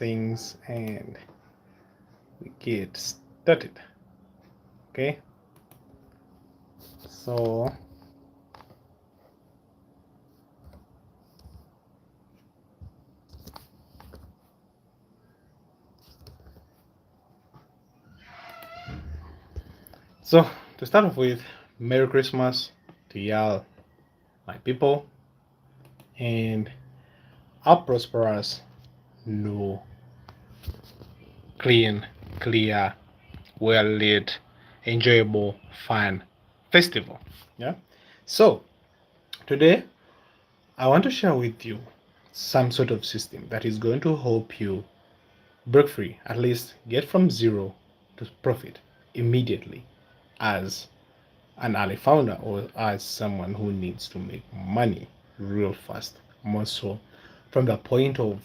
things and we get started. Okay, so to start off with, Merry Christmas to y'all, my people, and a prosperous, new, clean, clear, well lit, enjoyable, fun festival. Yeah. So today I want to share with you some sort of system that is going to help you break free, at least get from zero to profit immediately as an early founder or as someone who needs to make money real fast. More so from the point of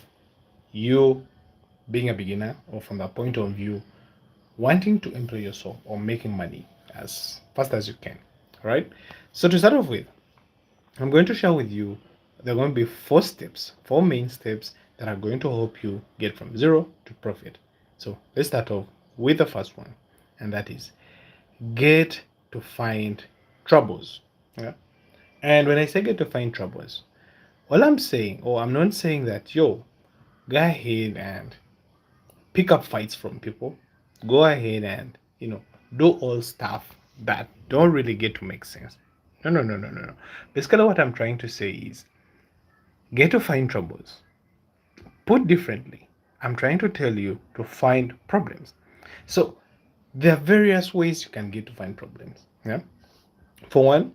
you being a beginner or from the point of view wanting to employ yourself or making money as fast as you can. All right. So to start off with, I'm going to share with you, there are going to be four main steps that are going to help you get from zero to profit. So let's start off with the first one, and that is get to find troubles. Yeah. And when I say get to find troubles, all I'm saying, or I'm not saying that, yo, go ahead and pick up fights from people, go ahead and, do all stuff that don't really get to make sense. No, no, no, no, no, no. Basically, what I'm trying to say is get to find troubles. Put differently, I'm trying to tell you to find problems. So there are various ways you can get to find problems. Yeah. For one,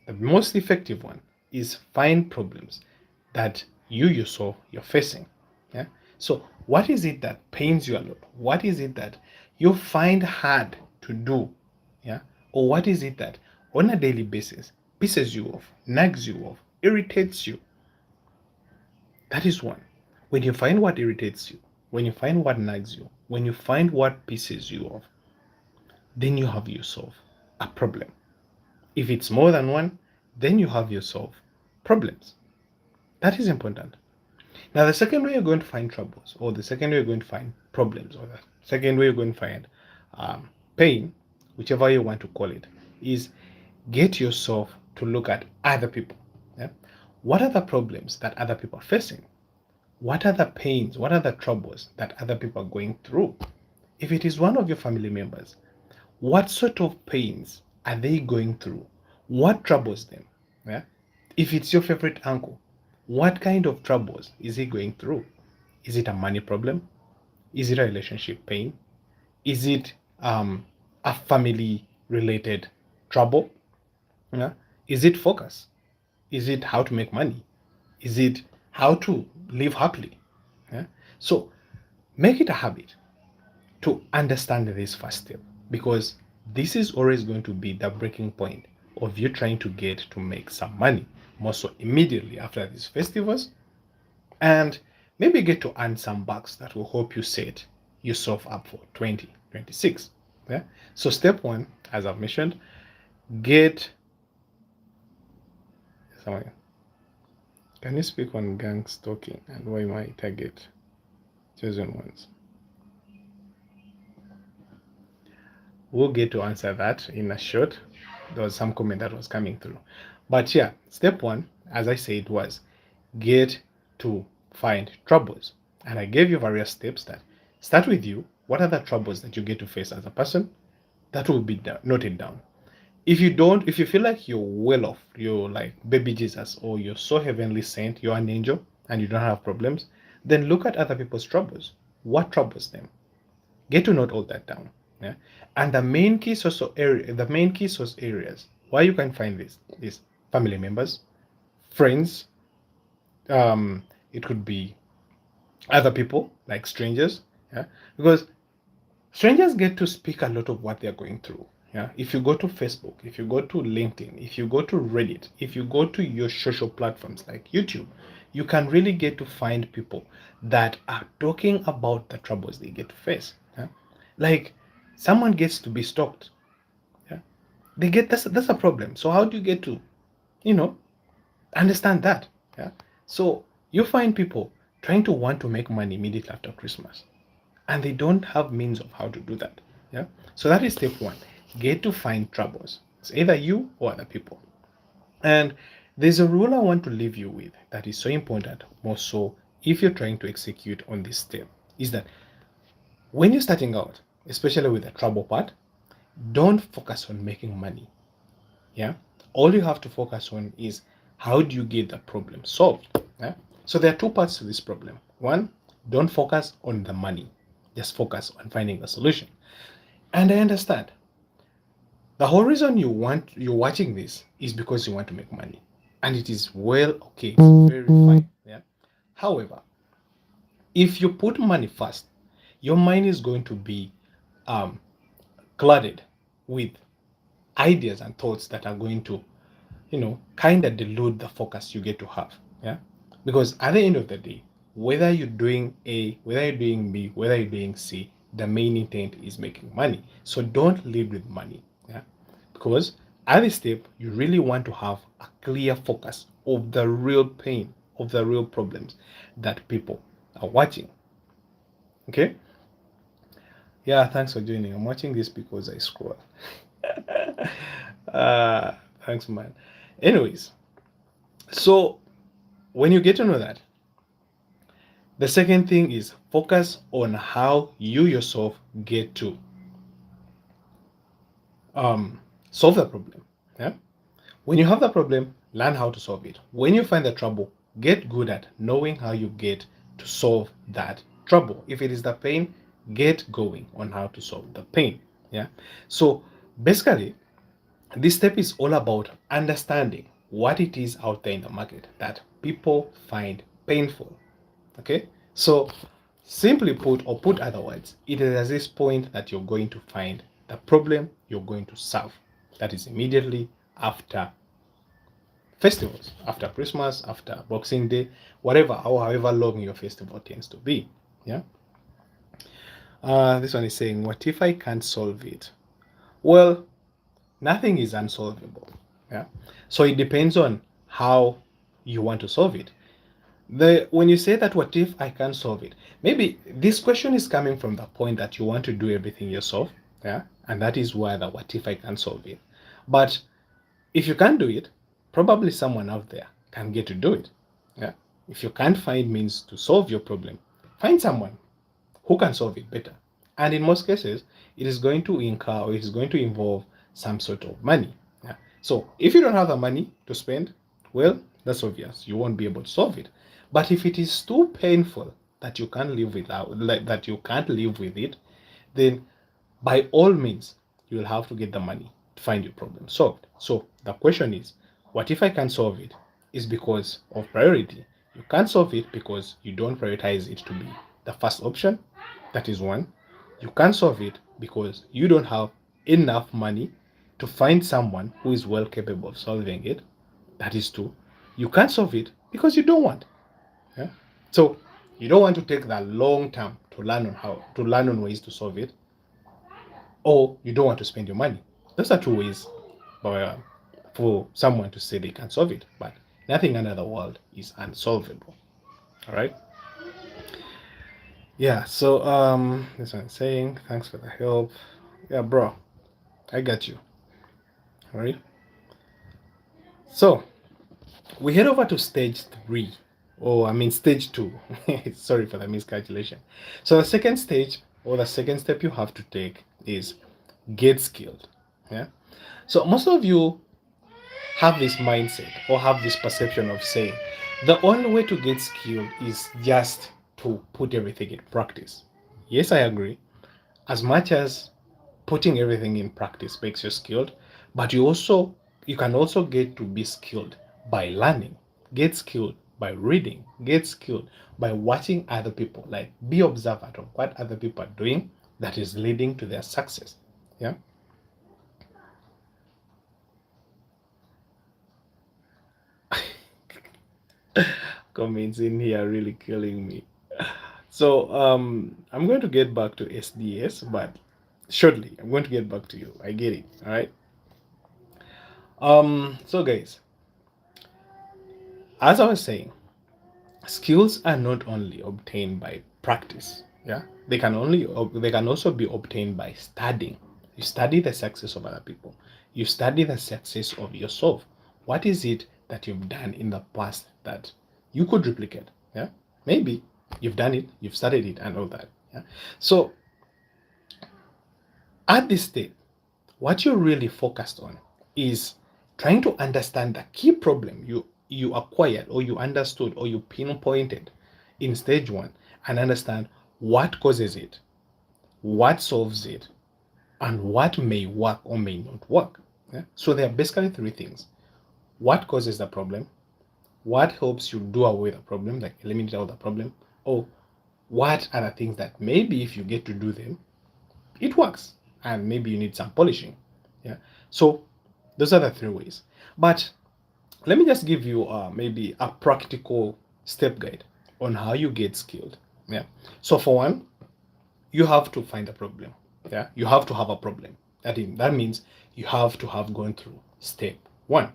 the most effective one is find problems that you yourself you're facing. Yeah. So what is it that pains you a lot? What is it that you find hard to do? Yeah. Or what is it that on a daily basis pisses you off, nags you off, irritates you? That is one. When you find what irritates you, when you find what nags you, when you find what pisses you off, then you have yourself a problem. If it's more than one, then you have yourself problems. That is important. Now, the second way you're going to find troubles, or the second way you're going to find problems, or the second way you're going to find pain, whichever you want to call it, is get yourself to look at other people. Yeah? What are the problems that other people are facing? What are the pains? What are the troubles that other people are going through? If it is one of your family members, what sort of pains are they going through? What troubles them? Yeah? If it's your favorite uncle, what kind of troubles is he going through? Is it a money problem? Is it a relationship pain? Is it a family related trouble? Yeah? Is it focus? Is it how to make money? Is it how to live happily? Yeah? So make it a habit to understand this first step, because this is always going to be the breaking point of you trying to get to make some money, more so immediately after these festivals, and maybe get to earn some bucks that will help you set yourself up for 2026. Yeah. So step one, as I've mentioned, get someone. Can you speak on gang stalking and why my target chosen ones? We'll get to answer that in a short. There was some comment that was coming through. But yeah, step one, as I said, was get to find troubles. And I gave you various steps that start with you. What are the troubles that you get to face as a person? That will be noted down. If you don't, if you feel like you're well off, you're like baby Jesus, or you're so heavenly sent, you're an angel, and you don't have problems, then look at other people's troubles. What troubles them? Get to note all that down. Yeah. And the main key source areas why you can find this is family members, friends, it could be other people like strangers. Yeah. Because strangers get to speak a lot of what they're going through. Yeah. If you go to Facebook, if you go to LinkedIn, if you go to Reddit, if you go to your social platforms like YouTube, you can really get to find people that are talking about the troubles they get to face. Yeah? Like someone gets to be stalked. Yeah. They get that's a problem. So how do you get to, you know, understand that? Yeah. So you find people trying to want to make money immediately after Christmas, and they don't have means of how to do that. Yeah. So that is step one. Get to find troubles. It's either you or other people. And there's a rule I want to leave you with that is so important, more so if you're trying to execute on this step, is that when you're starting out, especially with the trouble part, don't focus on making money. Yeah. All you have to focus on is how do you get the problem solved. Yeah. So there are two parts to this problem. One, don't focus on the money. Just focus on finding the solution. And I understand. The whole reason you're watching this is because you want to make money. And it is well okay. It's very fine. Yeah. However, if you put money first, your mind is going to be um, cluttered with ideas and thoughts that are going to, kind of dilute the focus you get to have. Yeah. Because at the end of the day, whether you're doing A, whether you're doing B, whether you're doing C, the main intent is making money. So don't lead with money. Yeah. Because at this step, you really want to have a clear focus of the real pain, of the real problems that people are watching. Okay. Yeah, thanks for joining. I'm watching this because I scroll. Thanks, man. Anyways, so when you get to know that, the second thing is focus on how you yourself get to solve the problem. Yeah. When you have the problem, learn how to solve it. When you find the trouble, get good at knowing how you get to solve that trouble. If it is the pain, get going on how to solve the pain. Yeah. So basically, this step is all about understanding what it is out there in the market that people find painful. Okay. So simply put, or put otherwise, it is at this point that you're going to find the problem you're going to solve. That is immediately after festivals, after Christmas, after Boxing Day, whatever, or however long your festival tends to be. Yeah. This one is saying, what if I can't solve it? Well, nothing is unsolvable. Yeah. So it depends on how you want to solve it. When you say that, what if I can't solve it? Maybe this question is coming from the point that you want to do everything yourself. Yeah. And that is why the what if I can't solve it. But if you can't do it, probably someone out there can get to do it. Yeah. If you can't find means to solve your problem, find someone who can solve it better. And in most cases, it is going to incur or it is going to involve some sort of money. Yeah. So if you don't have the money to spend, well, that's obvious. You won't be able to solve it. But if it is too painful that you can't live without, like that you can't live with it, then by all means, you'll have to get the money to find your problem solved. So the question is, what if I can't solve it? Is because of priority. You can't solve it because you don't prioritize it to be the first option. That is one. You can't solve it because you don't have enough money to find someone who is well capable of solving it. That is two. You can't solve it because you don't want. Yeah? So you don't want to take the long term to learn on ways to solve it, or you don't want to spend your money. Those are two ways for someone to say they can solve it, but nothing under the world is unsolvable. All right. Yeah. So this one is saying, thanks for the help. Yeah, bro, I got you. All right. So we head over to stage 3. Oh, I mean stage 2. Sorry for the miscalculation. So the second stage, or the second step you have to take, is get skilled. Yeah. So most of you have this mindset or have this perception of saying the only way to get skilled is just to put everything in practice. Yes, I agree. As much as putting everything in practice makes you skilled, but you can also get to be skilled by learning, get skilled by reading, get skilled by watching other people, like be observant of what other people are doing that is leading to their success. Yeah. Comments in here are really killing me. So I'm going to get back to SDS, but shortly I'm going to get back to you. I get it. All right. So guys, as I was saying, skills are not only obtained by practice. Yeah, they can also be obtained by studying. You study the success of other people. You study the success of yourself. What is it that you've done in the past that you could replicate? Yeah, maybe you've done it, you've studied it, and all that. Yeah, so at this stage, what you're really focused on is trying to understand the key problem you acquired or you understood or you pinpointed in stage one, and understand what causes it, what solves it, and what may work or may not work. Yeah? So there are basically three things: what causes the problem, what helps you do away with the problem, like eliminate out the problem, or what are the things that maybe if you get to do them, it works, and maybe you need some polishing. Yeah. So those are the three ways. But let me just give you maybe a practical step guide on how you get skilled. Yeah. So for one, you have to find a problem. Yeah. You have to have a problem. That means you have to have gone through step one.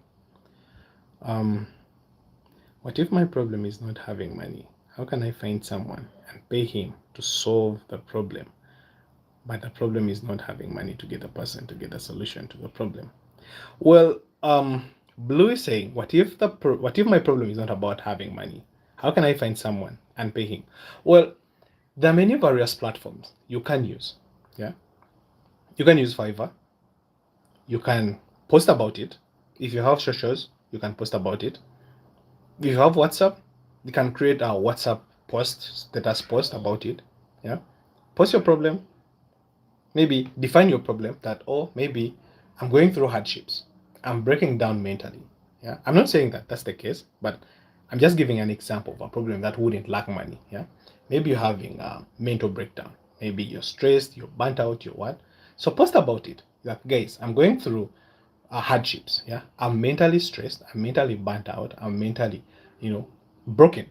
What if my problem is not having money? How can I find someone and pay him to solve the problem? But the problem is not having money to get a person to get a solution to the problem. Well, Blue is saying, what if my problem is not about having money? How can I find someone and pay him? Well, there are many various platforms you can use. Yeah, you can use Fiverr. You can post about it. If you have socials, you can post about it. If you have WhatsApp, you can create a WhatsApp status post about it. Yeah, post your problem. Maybe define your problem that, oh, maybe I'm going through hardships. I'm breaking down mentally. Yeah. I'm not saying that that's the case, but I'm just giving an example of a problem that wouldn't lack money. Yeah. Maybe you're having a mental breakdown. Maybe you're stressed, you're burnt out, you're what. So post about it. Like, guys, I'm going through hardships. Yeah. I'm mentally stressed. I'm mentally burnt out. I'm mentally, broken.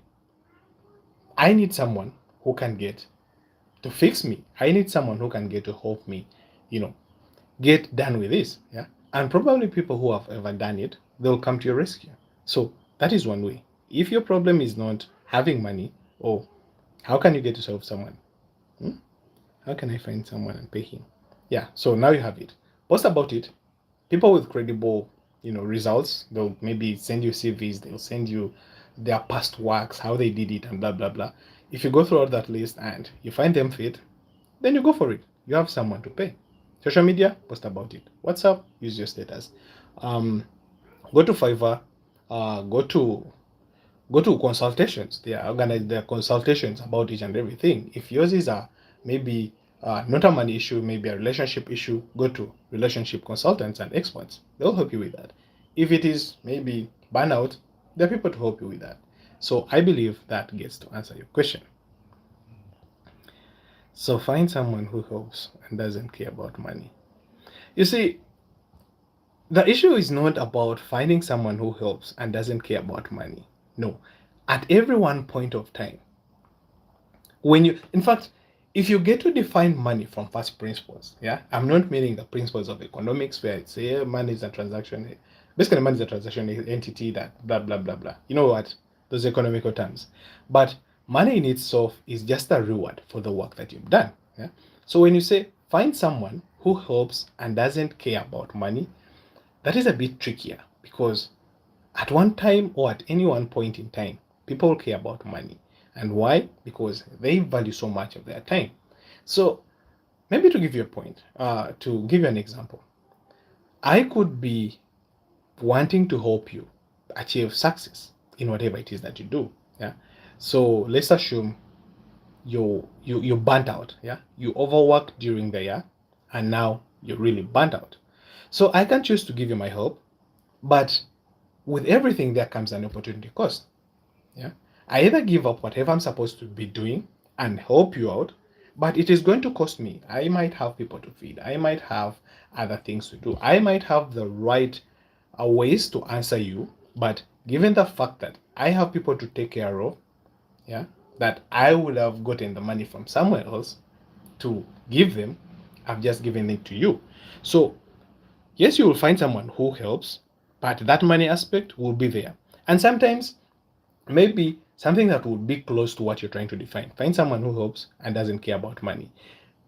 I need someone who can get to fix me. I need someone who can get to help me, get done with this. Yeah. And probably people who have ever done it, they'll come to your rescue. So that is one way. If your problem is not having money, oh, how can you get to solve someone? How can I find someone and pay him? Yeah. So now you have it. Post about it. People with credible, results, they'll maybe send you CVs, they'll send you their past works, how they did it, and blah blah blah. If you go through all that list and you find them fit, then you go for it. You have someone to pay. Social media, post about it. WhatsApp, use your status. Go to Fiverr. Go to consultations. They are organized. Their consultations about each and everything. If yours is maybe not a money issue, maybe a relationship issue, go to relationship consultants and experts. They'll help you with that. If it is maybe burnout, there are people to help you with that. So I believe that gets to answer your question. So find someone who helps and doesn't care about money. You see, the issue is not about finding someone who helps and doesn't care about money. No. At every one point of time, in fact, if you get to define money from first principles, yeah, I'm not meaning the principles of economics where it's money is a transaction. Basically, money is a transaction entity that blah, blah, blah, blah. You know what? Those economical terms. But money in itself is just a reward for the work that you've done. Yeah? So when you say find someone who helps and doesn't care about money, that is a bit trickier because at one time or at any one point in time, people care about money. And why? Because they value so much of their time. So maybe to give you a point, to give you an example, I could be wanting to help you achieve success in whatever it is that you do. Yeah. So let's assume you burnt out. Yeah. You overworked during the year and now you're really burnt out. So I can choose to give you my help, but with everything there comes an opportunity cost. Yeah. I either give up whatever I'm supposed to be doing and help you out, but it is going to cost me. I might have people to feed. I might have other things to do. I might have the right ways to answer you, but given the fact that I have people to take care of, yeah, that I would have gotten the money from somewhere else to give them, I've just given it to you. So yes, you will find someone who helps, but that money aspect will be there. And sometimes maybe something that would be close to what you're trying to define. Find someone who helps and doesn't care about money.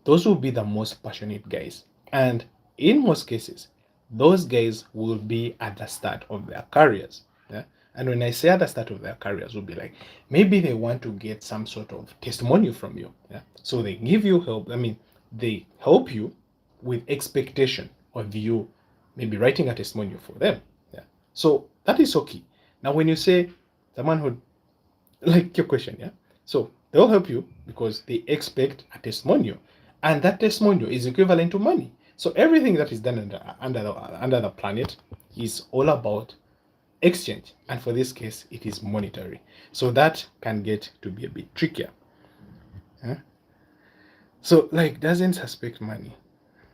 Those will be the most passionate guys. And in most cases, those guys will be at the start of their careers. Yeah. And when I say at the start of their careers, will be like maybe they want to get some sort of testimonial from you. Yeah. So they give you help. I mean, they help you with expectation of you maybe writing a testimonial for them. Yeah. So that is okay. Now, when you say someone who like your question, yeah. So they'll help you because they expect a testimonial, and that testimonial is equivalent to money. So everything that is done under the planet is all about exchange, and for this case, it is monetary. So that can get to be a bit trickier. Yeah? So like doesn't suspect money.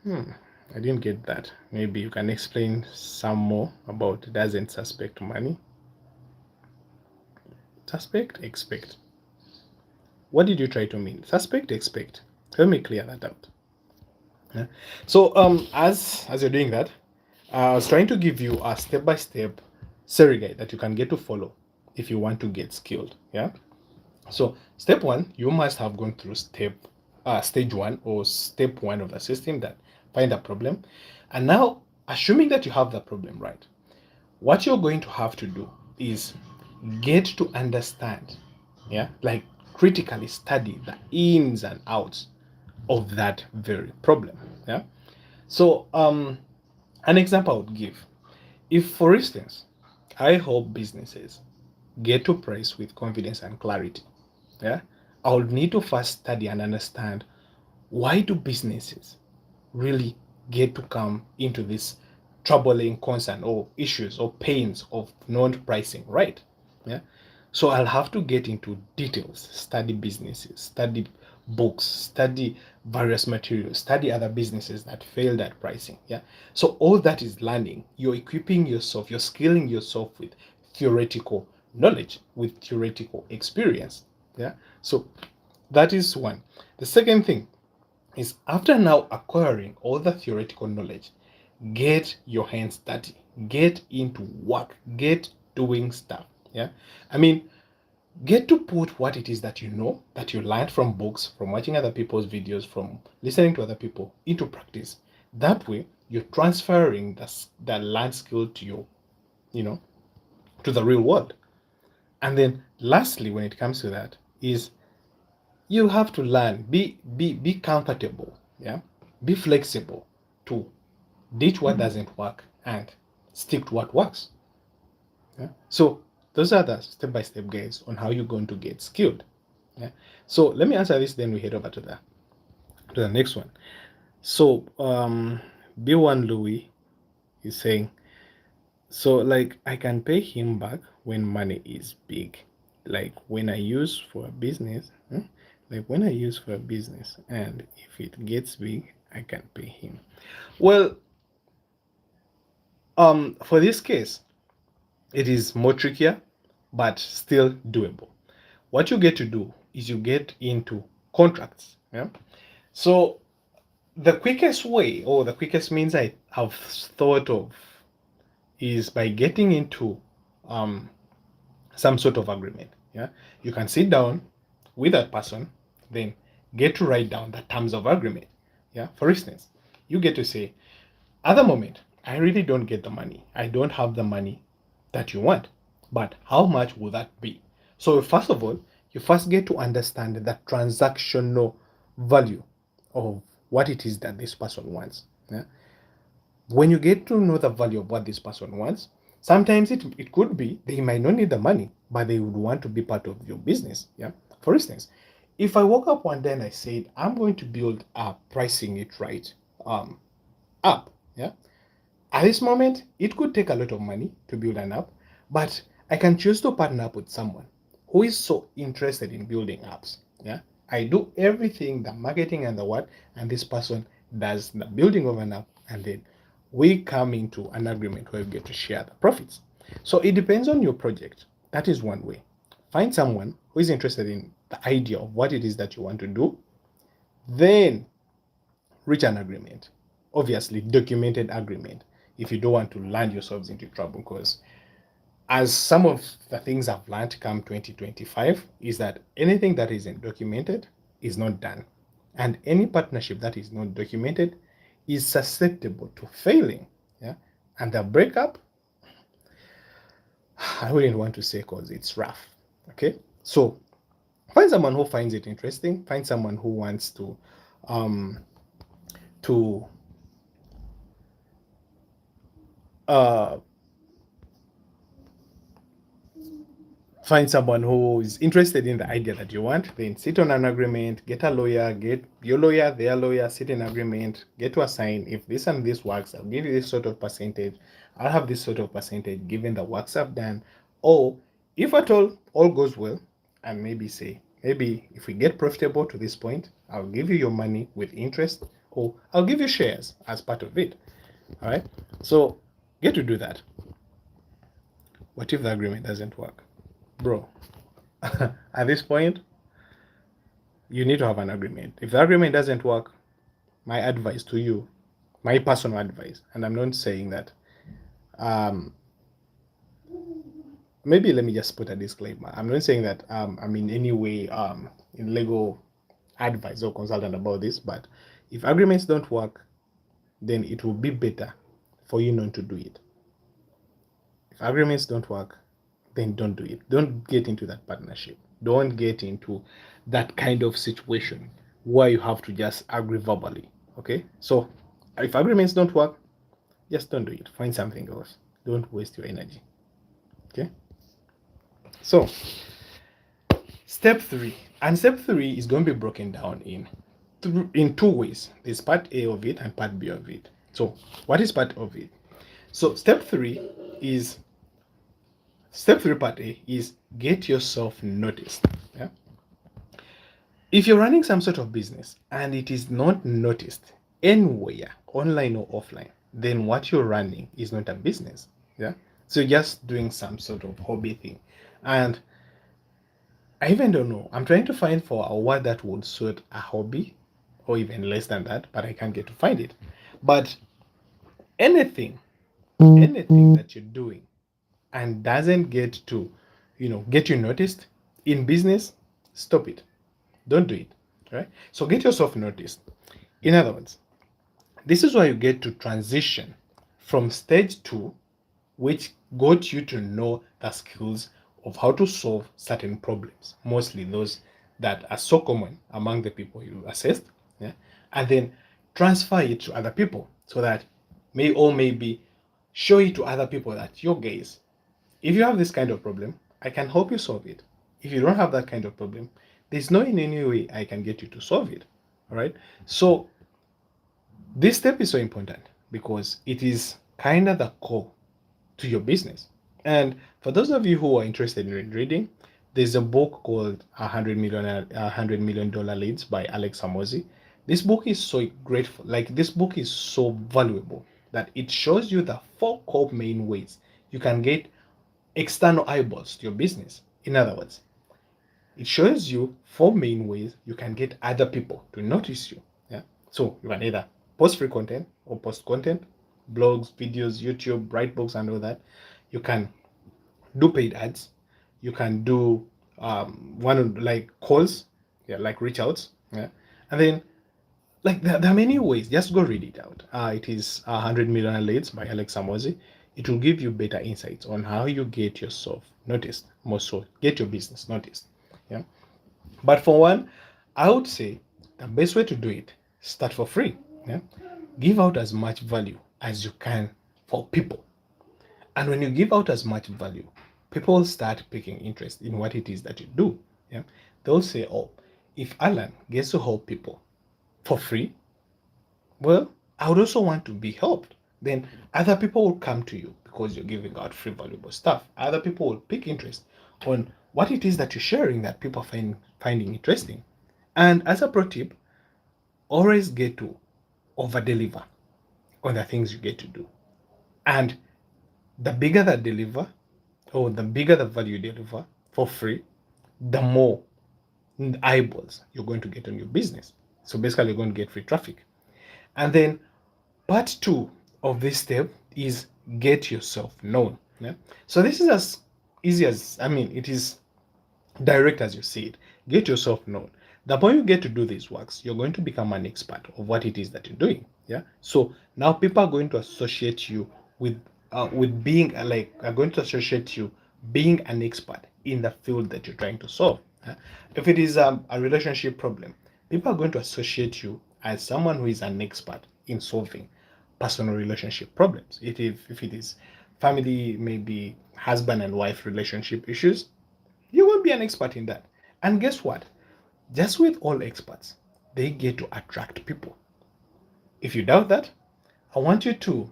I didn't get that. Maybe you can explain some more about doesn't suspect money. Suspect, expect. What did you try to mean? Suspect, expect. Let me clear that out. Yeah. So as you're doing that, I was trying to give you a step-by-step Seri guide that you can get to follow if you want to get skilled. Yeah. So step one, you must have gone through stage one or step one of the system, that find a problem. And now, assuming that you have the problem right, what you're going to have to do is get to understand, yeah, like critically study the ins and outs of that very problem. Yeah. So an example I would give, if for instance I help businesses get to price with confidence and clarity, yeah, I would need to first study and understand, why do businesses really get to come into this troubling concern or issues or pains of non-pricing, right? Yeah. So I'll have to get into details, study businesses, study books, study various materials, study other businesses that failed at pricing. Yeah. So all that is learning. You're equipping yourself, you're skilling yourself with theoretical knowledge, with theoretical experience. Yeah. So that is one. The second thing is, after now acquiring all the theoretical knowledge, get your hands dirty, get into work, get doing stuff. Yeah. I mean, get to put what it is that you know, that you learned from books, from watching other people's videos, from listening to other people, into practice. That way, you're transferring the learned skill to your, to the real world. And then lastly, when it comes to that, is you have to learn, be comfortable, yeah, be flexible to ditch what doesn't work and stick to what works. Yeah. So those are the step-by-step guides on how you're going to get skilled. Yeah. So let me answer this, then we head over to the next one. So B1 Louis is saying, so like I can pay him back when money is big, like when I use for a business, like when I use for a business, and if it gets big, I can pay him. Well, for this case, it is more trickier, but still doable. What you get to do is you get into contracts. Yeah. So the quickest way, or the quickest means I have thought of, is by getting into some sort of agreement. Yeah. You can sit down with that person, then get to write down the terms of agreement. Yeah. For instance, you get to say, at the moment, I really don't get the money. I don't have the money that you want. But how much will that be? So first of all, you first get to understand the transactional value of what it is that this person wants. Yeah? When you get to know the value of what this person wants, sometimes it could be they might not need the money, but they would want to be part of your business. Yeah. For instance, if I woke up one day and I said, I'm going to build a pricing it right app. Yeah. At this moment, it could take a lot of money to build an app, but I can choose to partner up with someone who is so interested in building apps. Yeah. I do everything, the marketing and the what, and this person does the building of an app, and then we come into an agreement where we get to share the profits. So it depends on your project. That is one way. Find someone who is interested in the idea of what it is that you want to do, then reach an agreement. Obviously, documented agreement, if you don't want to land yourselves into trouble, because as some of the things I've learned come 2025 is that anything that isn't documented is not done. And any partnership that is not documented is susceptible to failing. Yeah. And the breakup, I wouldn't want to say because it's rough. Okay. So find someone who finds it interesting, find someone who wants um to uh find someone who is interested in the idea that you want, then sit on an agreement, get a lawyer, get your lawyer, their lawyer, sit in agreement, get to assign if this and this works, I'll give you this sort of percentage, I'll have this sort of percentage given the works I've done. Or if at all goes well, and maybe if we get profitable to this point, I'll give you your money with interest, or I'll give you shares as part of it. All right. So get to do that. What if the agreement doesn't work? Bro, at this point, you need to have an agreement. If the agreement doesn't work, my advice to you, my personal advice, and I'm not saying that, maybe let me just put a disclaimer. I'm not saying that I'm in any way in legal advice or consultant about this, but if agreements don't work, then it will be better for you not to do it. If agreements don't work, then don't do it. Don't get into that partnership. Don't get into that kind of situation where you have to just agree verbally. Okay? So if agreements don't work, just don't do it. Find something else. Don't waste your energy. Okay? So step 3. And step 3 is going to be broken down in two ways. There's part A of it and part B of it. So what is part of it? So step 3 part A is get yourself noticed. Yeah. If you're running some sort of business and it is not noticed anywhere, online or offline, then what you're running is not a business. Yeah. So you're just doing some sort of hobby thing. And I even don't know. I'm trying to find for a word that would suit a hobby or even less than that, but I can't get to find it. But anything that you're doing and doesn't get to, get you noticed in business, stop it. Don't do it. Right? So get yourself noticed. In other words, this is why you get to transition from stage 2, which got you to know the skills of how to solve certain problems, mostly those that are so common among the people you assessed, yeah? And then transfer it to other people so that maybe show it to other people that your guys, if you have this kind of problem, I can help you solve it. If you don't have that kind of problem, there's no in any way I can get you to solve it. All right. So this step is so important because it is kind of the core to your business. And for those of you who are interested in reading, there's a book called $100 million Leads by Alex Hormozi. This book is so grateful. Like this book is so valuable that it shows you the 4 core main ways you can get external eyeballs to your business. In other words, it shows you 4 main ways you can get other people to notice you. Yeah. So you can either post free content or post content, blogs, videos, YouTube, write books, and all that. You can do paid ads. You can do like calls, yeah, like reach outs, yeah, and then like there are many ways. Just go read it out. It is 100 Million Leads by Alex Hormozi. It will give you better insights on how you get yourself noticed, more so get your business noticed. Yeah. But for one, I would say the best way to do it, start for free. Yeah. Give out as much value as you can for people. And when you give out as much value, people start taking interest in what it is that you do. Yeah. They'll say, oh, if Alan gets to help people for free, well, I would also want to be helped. Then other people will come to you because you're giving out free valuable stuff. Other people will pick interest on what it is that you're sharing that people find finding interesting. And as a pro tip, always get to over deliver on the things you get to do. And the bigger the deliver, or the bigger the value you deliver for free, the more eyeballs you're going to get on your business. So basically, you're going to get free traffic. And then part 2 of this step is get yourself known. Yeah. So this is as easy as, I mean, it is direct as you see it. Get yourself known. The more you get to do these works, you're going to become an expert of what it is that you're doing. Yeah. So now people are going to associate you with being like are going to associate you being an expert in the field that you're trying to solve. Yeah? If it is a relationship problem, people are going to associate you as someone who is an expert in solving personal relationship problems. If it is family, maybe husband and wife relationship issues, you will be an expert in that. And guess what? Just with all experts, they get to attract people. If you doubt that, I want you to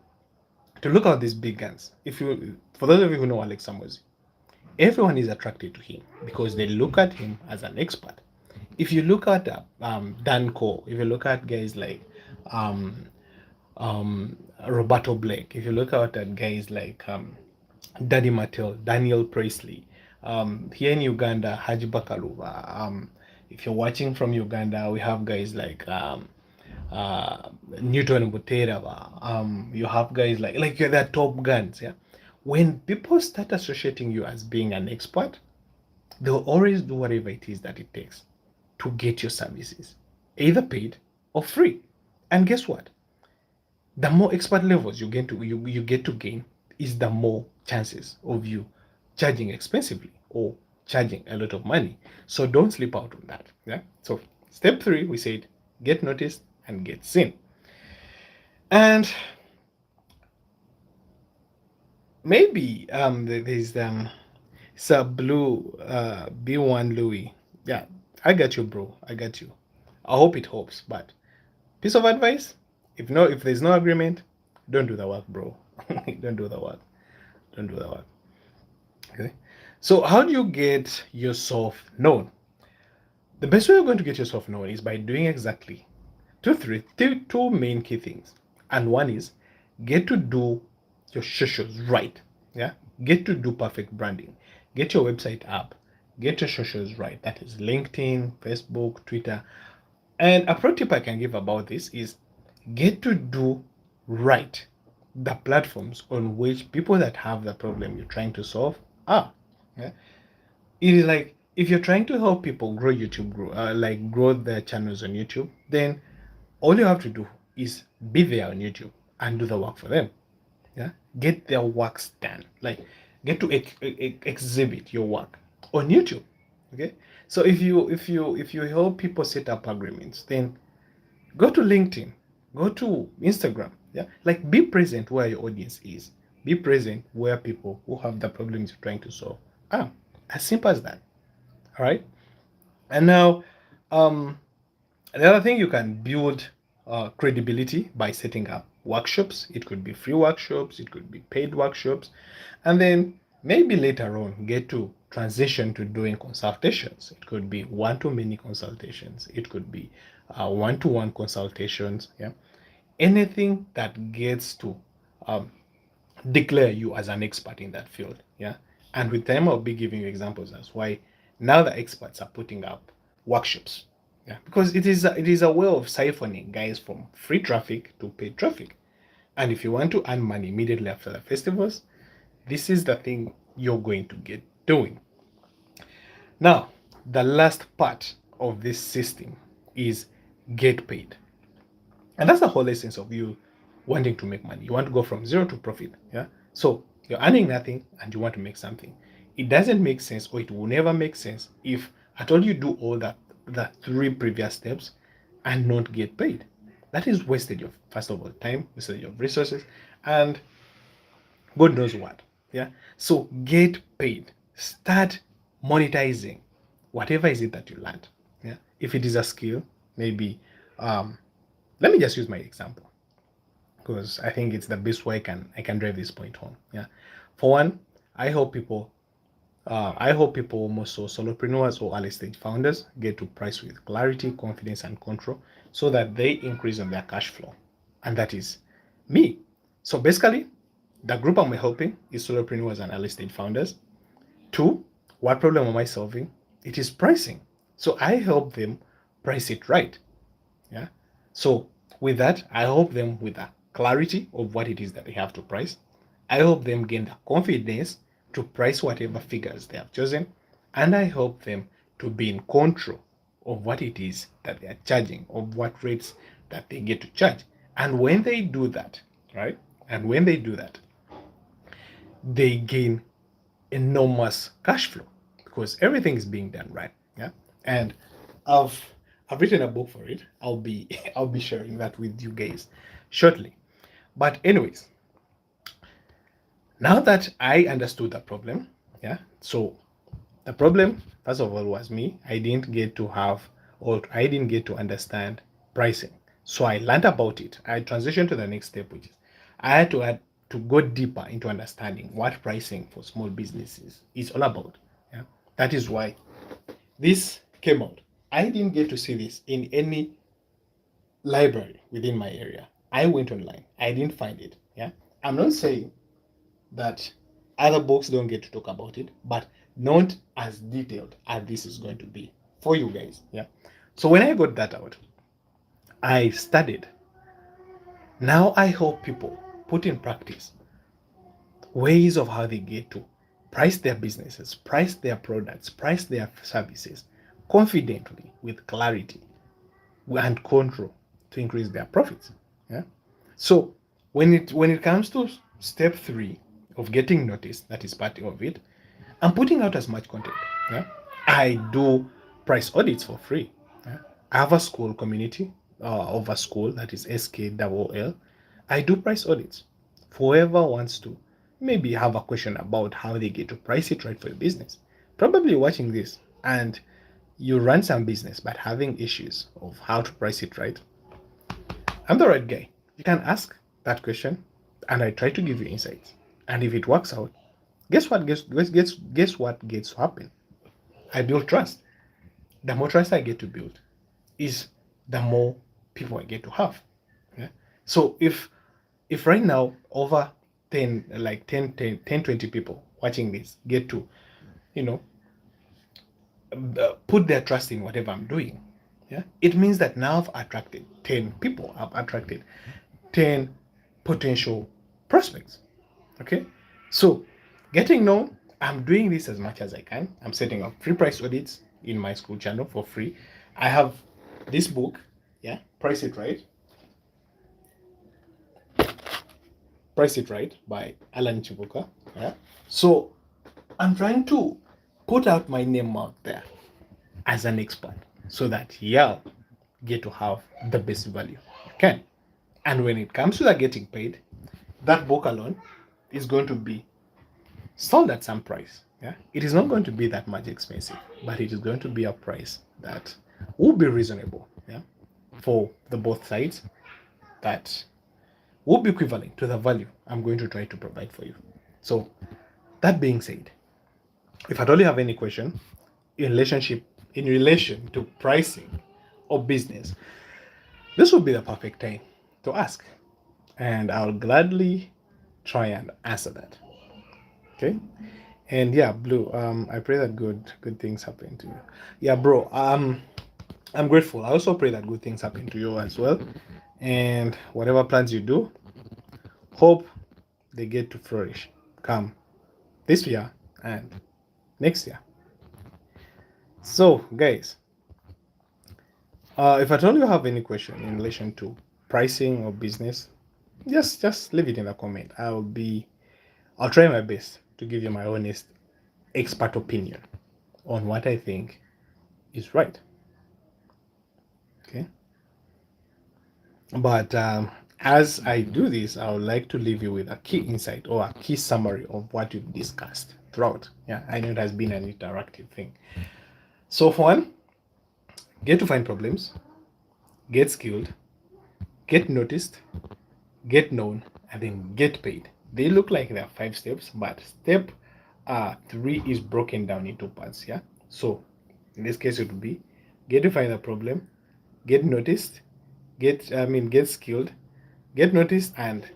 look at these big guns. If you, for those of you who know Alex Samosi, everyone is attracted to him because they look at him as an expert. If you look at Dan Cole, if you look at guys like um, Roberto Blake, if you look at guys like Danny Mattel, Daniel Presley, here in Uganda, Haji Bakaluva. If you're watching from Uganda, we have guys like Newton Buteraba. You have guys like you're the top guns. Yeah, when people start associating you as being an expert, they'll always do whatever it is that it takes to get your services, either paid or free. And guess what? The more expert levels you get to gain is the more chances of you charging expensively or charging a lot of money. So don't sleep out on that. Yeah. So step 3, we said get noticed and get seen. And maybe there's Sir Blue B1 Louis. Yeah, I got you, bro. I got you. I hope it helps. But piece of advice: if there's no agreement, don't do the work, bro. Don't do the work. Don't do the work. Okay. So how do you get yourself known? The best way you're going to get yourself known is by doing exactly two main key things. And one is get to do your socials right. Yeah. Get to do perfect branding. Get your website up. Get your socials right. That is LinkedIn, Facebook, Twitter. And a pro tip I can give about this is get to do right the platforms on which people that have the problem you're trying to solve are. Yeah? It is like if you're trying to help people grow YouTube, grow their channels on YouTube, then all you have to do is be there on YouTube and do the work for them. Yeah, get their works done. Like get to exhibit your work on YouTube. Okay, so if you help people set up agreements, then go to LinkedIn, go to Instagram. Yeah, like be present where your audience is. Be present where people who have the problems you're trying to solve are. As simple as that. All right. And now, um, the other thing, you can build credibility by setting up workshops. It could be free workshops, it could be paid workshops, and then maybe later on get to transition to doing consultations. It could be one-to-many consultations. It could be one-to-one consultations. Yeah, anything that gets to um, declare you as an expert in that field. Yeah, and with time I'll be giving you examples as why now the experts are putting up workshops. Yeah, because it is a way of siphoning guys from free traffic to paid traffic. And if you want to earn money immediately after the festivals, this is the thing you're going to get doing. Now, the last part of this system is get paid. And that's the whole essence of you wanting to make money. You want to go from zero to profit. Yeah. So you're earning nothing and you want to make something. It doesn't make sense, or it will never make sense, if at all you do all the 3 previous steps and not get paid. That is wasted your, first of all, time, wasted your resources, and God knows what. Yeah. So get paid. Start monetizing whatever is it that you learned. Yeah. If it is a skill, maybe let me just use my example because I think it's the best way I can drive this point home. Yeah. For one, I hope people most so solopreneurs or early stage founders get to price with clarity, confidence, and control so that they increase on their cash flow. And that is me. So basically, the group I'm helping is solopreneurs and early stage founders. 2, what problem am I solving? It is pricing. So I help them price it right. Yeah. So with that, I help them with the clarity of what it is that they have to price. I help them gain the confidence to price whatever figures they have chosen, and I help them to be in control of what it is that they are charging, of what rates that they get to charge. And when they do that, right? And when they do that, they gain enormous cash flow because everything is being done right. Yeah. And I've I've written a book for it. I'll be I'll be sharing that with you guys shortly. But anyways, now that I understood the problem, yeah. So the problem, first of all, was me. I didn't get to have, or I didn't get to understand pricing. So I learned about it. I transitioned to the next step, which is I had to go deeper into understanding what pricing for small businesses is all about. Yeah. That is why this came out. I didn't get to see this in any library within my area. I went online. I didn't find it. Yeah. I'm not saying that other books don't get to talk about it, but not as detailed as this is going to be for you guys. Yeah. So when I got that out, I studied. Now I help people put in practice ways of how they get to price their businesses, price their products, price their services confidently with clarity and control to increase their profits. Yeah. So when it comes to step 3 of getting noticed, that is part of it, I'm putting out as much content. Yeah. I do price audits for free. Yeah. I have a school community of a school that is SKLL. I do price audits for whoever wants to maybe have a question about how they get to price it right for your business. Probably watching this and you run some business but having issues of how to price it right. I'm the right guy. You can ask that question and I try to give you insights. And if it works out, guess what guess what gets to happen? I build trust. The more trust I get to build is the more people I get to have. Yeah. So if right now over 10 like 10 10 10 20 people watching this get to, you know, put their trust in whatever I'm doing, yeah, it means that now I've attracted 10 people. I've attracted 10 potential prospects. Okay. So getting known, I'm doing this as much as I can. I'm setting up free price audits in my school channel for free. I have this book, yeah, Price It Right. Price It Right by Alan Chibuka. Yeah. So I'm trying to put out my name out there as an expert so that y'all get to have the best value you can. And when it comes to that getting paid, that book alone is going to be sold at some price. Yeah, it is not going to be that much expensive, but it is going to be a price that will be reasonable. Yeah, for the both sides, that will be equivalent to the value I'm going to try to provide for you. So, that being said, if at all you have any question in relation to pricing or business, this would be the perfect time to ask, and I'll gladly try and answer that. Okay. And yeah, Blue, I pray that good things happen to you. Yeah, bro, I'm grateful. I also pray that good things happen to you as well. And whatever plans you do, hope they get to flourish come this year and next year. So, guys, if at all you have any question in relation to pricing or business, just leave it in the comment. I'll try my best to give you my honest expert opinion on what I think is right. Okay. But as I do this, I would like to leave you with a key insight or a key summary of what we've discussed throughout. Yeah, I know it has been an interactive thing. So, for one, get to find problems, get skilled, get noticed, get known, and then get paid. They look like there are 5 steps, but step 3 is broken down into parts. Yeah. So, in this case, it would be get to find the problem, get noticed, get skilled, get noticed, and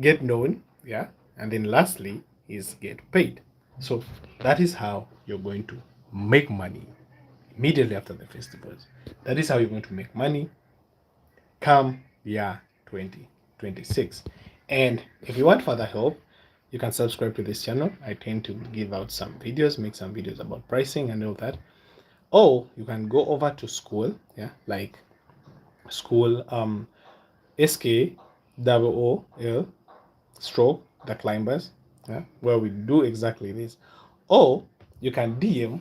get known. Yeah. And then lastly is get paid. So that is how you're going to make money immediately after the festivals. That is how you're going to make money come year 2026. And if you want further help, you can subscribe to this channel. I tend to give out some videos, make some videos about pricing and all that. Or you can go over to school, yeah, like school SKOOL stroke the climbers, yeah, where we do exactly this. Or you can DM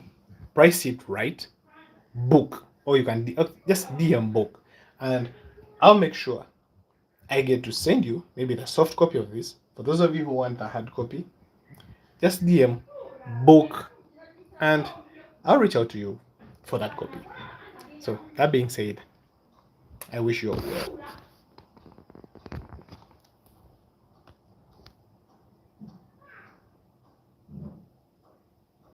price it right book, or you can just DM book, and I'll make sure I get to send you maybe the soft copy of this. For those of you who want the hard copy, just DM book, and I'll reach out to you for that copy. So that being said, I wish you all well.